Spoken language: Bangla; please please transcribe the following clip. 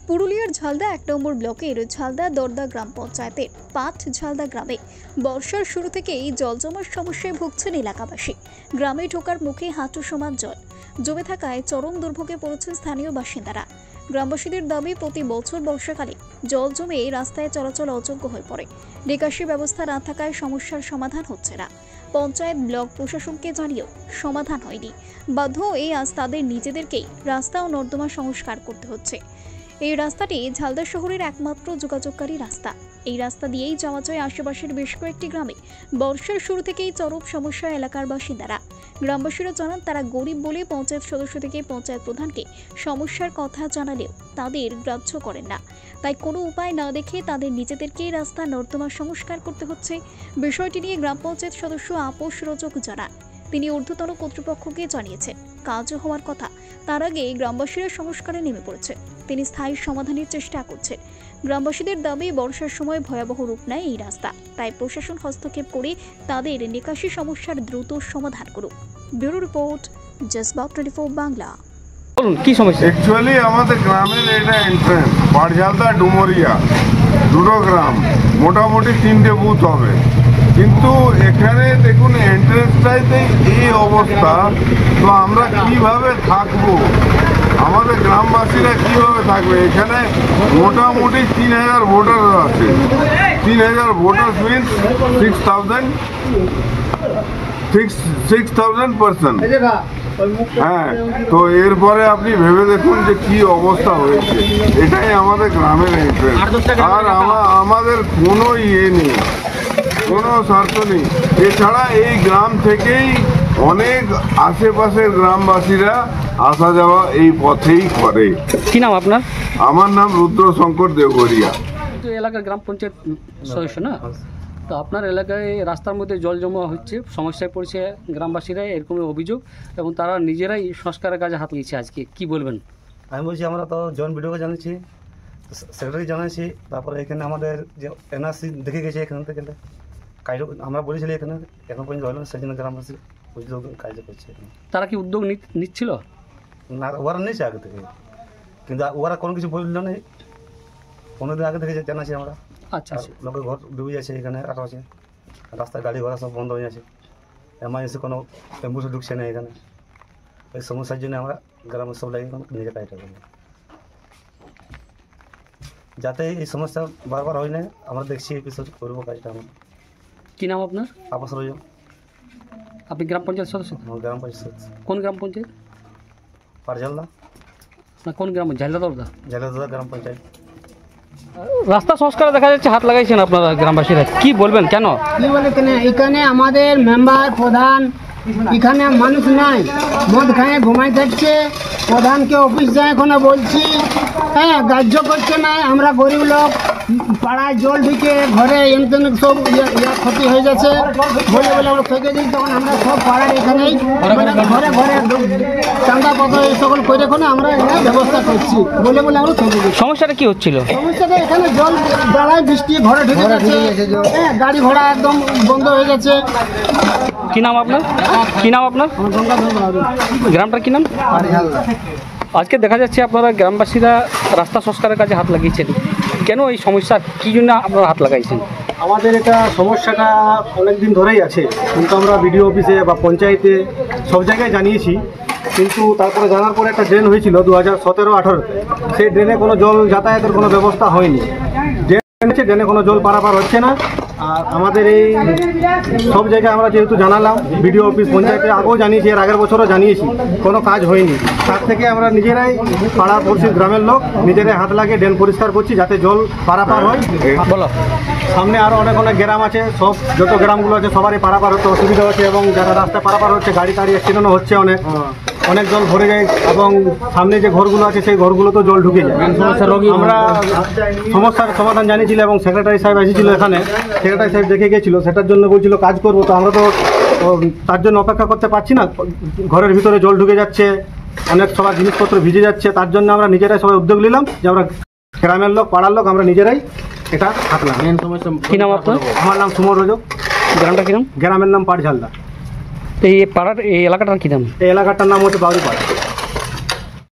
পুরুলিয়ার ঝালদা ১ নম্বর ব্লকের ঝালদা দরদা গ্রাম পঞ্চায়েতের পাট ঝালদা গ্রামে বর্ষার শুরু থেকেই জল জমার সমস্যায় ভুগছেন এলাকাবাসী। গ্রামে ঢোকার মুখে হাঁটু সমান জল জমে থাকায় চরম দুর্ভোগে পড়েছেন স্থানীয় বাসিন্দারা। গ্রামবাসীদের দাবি, প্রতি বছর বর্ষাকালে জল জমে রাস্তায় চলাচল অযোগ্য হয়ে পড়ে। নিকাশি ব্যবস্থা না থাকায় সমস্যার সমাধান হচ্ছে না। পঞ্চায়েত ব্লক প্রশাসনকে জানিয়েও সমাধান হয়নি। বাধ্য হয়ে আজ তাদের নিজেদেরকেই রাস্তা ও নর্দমা সংস্কার করতে হচ্ছে। এই রাস্তাটি ঝালদা শহরের একমাত্র যোগাযোগকারী রাস্তা। এই রাস্তা দিয়েই যাওয়া যায় আশেপাশের বেশ কয়েকটি গ্রামে। বর্ষার শুরু থেকেই চরম সমস্যা এলাকার বাসিন্দারা। গ্রামবাসীরা জানান, তারা গরিব বলে পঞ্চায়েত সদস্য থেকে পঞ্চায়েত প্রধানকে সমস্যার কথা জানালেও তাদের গ্রাহ্য করেন না। তাই কোনো উপায় না দেখে তাদের নিজেদেরকেই রাস্তা নর্দমা সংস্কার করতে হচ্ছে। বিষয়টি নিয়ে গ্রাম পঞ্চায়েত সদস্য আপোষ রজক জানান, তিনি ঊর্ধ্বতন কর্তৃপক্ষকে জানিয়েছেন কাজও হওয়ার কথা, তার আগে গ্রামবাসীরা সংস্কারে নেমে পড়েছে। তিনি স্থায়ী সমাধানের চেষ্টা করছেন। গ্রামবাসীদের দাবি, বর্ষার সময় ভয়াবহ রূপ নেয় এই রাস্তা, তাই প্রশাসন হস্তক্ষেপ করে তাদের নিকাশি সমস্যার দ্রুত সমাধান করুক। ব্যুরো রিপোর্ট, জজবাব 24 বাংলা। বলুন কি সমস্যা? অ্যাকচুয়ালি আমাদের গ্রামের এটা এন্ট্রেন্স পাটঝালদা ডুমরিয়া দুটো গ্রাম, মোটামুটি 3টে বুথ হবে, কিন্তু এখানে দেখুন এন্ট্রেন্সটাইতেই এই অবস্থা। তো আমরা কিভাবে থাকবো, আমাদের গ্রামবাসীরা কিভাবে থাকবে? এখানে মোটামুটি 3000 ভোটার আছে। 3000 ভোটার মিনস 6,000 পার্সন। হ্যাঁ, তো এরপরে আপনি ভেবে দেখুন যে কি অবস্থা হয়েছে। এটাই আমাদের গ্রামের এন্ট্রেন্স। আর আমাদের কোনো ইয়ে নেই, কোনো স্বার্থ নেই। এছাড়া এই গ্রাম থেকেই অনেক আশেপাশের গ্রামবাসীরা আসা যাওয়া এই পথেই করে। কি নাম আপনার? আমার নাম রুদ্রশঙ্কর দেওঘরিয়া। এলাকার গ্রাম পঞ্চায়েত সদস্য না, তো আপনার এলাকায় রাস্তার মধ্যে জল জমা হচ্ছে, সমস্যায় পড়ছে গ্রামবাসীরা, এরকমই অভিযোগ, এবং তারা নিজেরাই সংস্কারের কাজে হাত নিয়েছে। আজকে কি বলবেন? আমি বলছি, আমরা তো জন ভিডিওকে জানিয়েছি, সেক্রেটারি জানাইছি, তারপরে এখানে আমাদের যে এনআরসি দেখে গেছে এখান থেকে কাজ আমরা বলেছিলি, এখানে এখন পর্যন্ত হলো, সেই জন্য গ্রামবাসী উদ্যোগ কাজ করছে। তারা কি উদ্যোগ নিচ্ছিল না? ওরা নিয়েছে আগে থেকে, কিন্তু ওরা কোনো কিছু বললো না। 15 দিন আগে থেকে জানাচ্ছি আমরা। আচ্ছা, লোকের ঘর ডুবে যাচ্ছে, এখানে আটক আছে, রাস্তায় গাড়ি ঘোড়া সব বন্ধ হয়ে যাচ্ছে, এমার্জেন্সি কোনো অ্যাম্বুলেন্স ঢুকছে না এখানে। এই সমস্যার জন্য আমরা গ্রামের সব লাগে নিজে কাজটা করি, যাতে এই সমস্যা বারবার হয় না। আমরা দেখছি এই বিষয় করবো কাজটা। আমার কি নাম আপনার? আপোষ রজক। আপনি গ্রাম পঞ্চায়েত সদস্য? গ্রাম পঞ্চায়েত। কোন গ্রাম পঞ্চায়েত? পাটঝালদা না, কোন গ্রাম? ঝালদা দরদা? ঝালদা গ্রাম পঞ্চায়েত। রাস্তা সংস্কারে দেখা যাচ্ছে হাত লাগাইছেন আপনারা গ্রামবাসীরা, কি বলবেন? কেন কি বলে এখানে আমাদের মেম্বার প্রধান, এখানে মানুষ নাই, মদ খায় ঘুমাই থাকছে। প্রধানকে অফিস যায় এখানে বলছি, হ্যাঁ, গ্রাহ্য করছে না। আমরা গরিব লোক, পাড়ায় জল ঢুকে ঘরে এমন সব ক্ষতি হয়ে যাচ্ছে বলে আমরা থেকে দিই। তখন আমরা সব পাড়ার এখানেই ঘরে ঘরে চাঁদা পত্র এই সকল করে এখানে আমরা ব্যবস্থা করছি বলে আমরা থেকে দিই। সমস্যাটা কি হচ্ছিল? সমস্যাটা এখানে জল দাঁড়ায়, বৃষ্টি ঘরে ঢুকে যাচ্ছে, হ্যাঁ, গাড়ি ঘোড়া একদম বন্ধ হয়ে যাচ্ছে। কি নাম আপনার? কি নাম আপনার? গ্রামটার কি নাম? আজকে দেখা যাচ্ছে আপনারা গ্রামবাসীরা রাস্তা সংস্কারের কাজে হাত লাগিয়েছেন, কেন এই সমস্যা, কি জন্য আপনারা হাত লাগাইছেন? আমাদের এটা সমস্যাটা অনেক দিন ধরেই আছে, কিন্তু আমরা বিডিও অফিসে বা পঞ্চায়েতে সব জায়গায় জানিয়েছি। কিন্তু তারপরে জানার পরে একটা ড্রেন হয়েছিল 2017-18-তে, সেই ড্রেনে কোনো জল যাতায়াতের কোনো ব্যবস্থা হয়নি। ড্রেনে কোনো জল পারাপার হচ্ছে না। আর আমাদের এই সব জায়গায় আমরা যেহেতু জানালাম, বিডিও অফিস পঞ্চায়েতে আগেও জানিয়েছি, এর আগের বছরও জানিয়েছি, কোনো কাজ হয়নি। তার থেকে আমরা নিজেরাই পাড়া পড়শি গ্রামের লোক নিজেরাই হাত লাগিয়ে ড্রেন পরিষ্কার করছি, যাতে জল পারাপার হয়। বলো, সামনে আরও অনেক গ্রাম আছে, সব যত গ্রামগুলো আছে সবারই পারাপার হতে অসুবিধা হচ্ছে, এবং যারা রাস্তায় পারাপার হচ্ছে গাড়ি টাড়ি অ্যাক্সিডেন্টও হচ্ছে, অনেক জল ভরে যায়, এবং সামনে যে ঘরগুলো আছে সেই ঘরগুলোতে জল ঢুকে যায়। আমরা সমস্যার সমাধান জানিয়েছিলাম, এবং সেক্রেটারি সাহেব এসেছিল এখানে, সেক্রেটারি সাহেব দেখে গিয়েছিল, সেটার জন্য বলছিল কাজ করবো। তো আমরা তো তার জন্য অপেক্ষা করতে পারছি না, ঘরের ভিতরে জল ঢুকে যাচ্ছে, অনেক সবার জিনিসপত্র ভিজে যাচ্ছে। তার জন্য আমরা নিজেরাই সবাই উদ্যোগ নিলাম যে আমরা গ্রামের লোক, পাড়ার লোক, আমরা নিজেরাই এটা থাকলাম। কি নাম আপনার? আমার নাম সুমন রজক। গ্রামটা কি নাম? গ্রামের নাম পাটঝালদা। এই পাড়ার এই এলাকাটার কি নাম? এই এলাকাটার নাম হচ্ছে বাউরিপাড়া।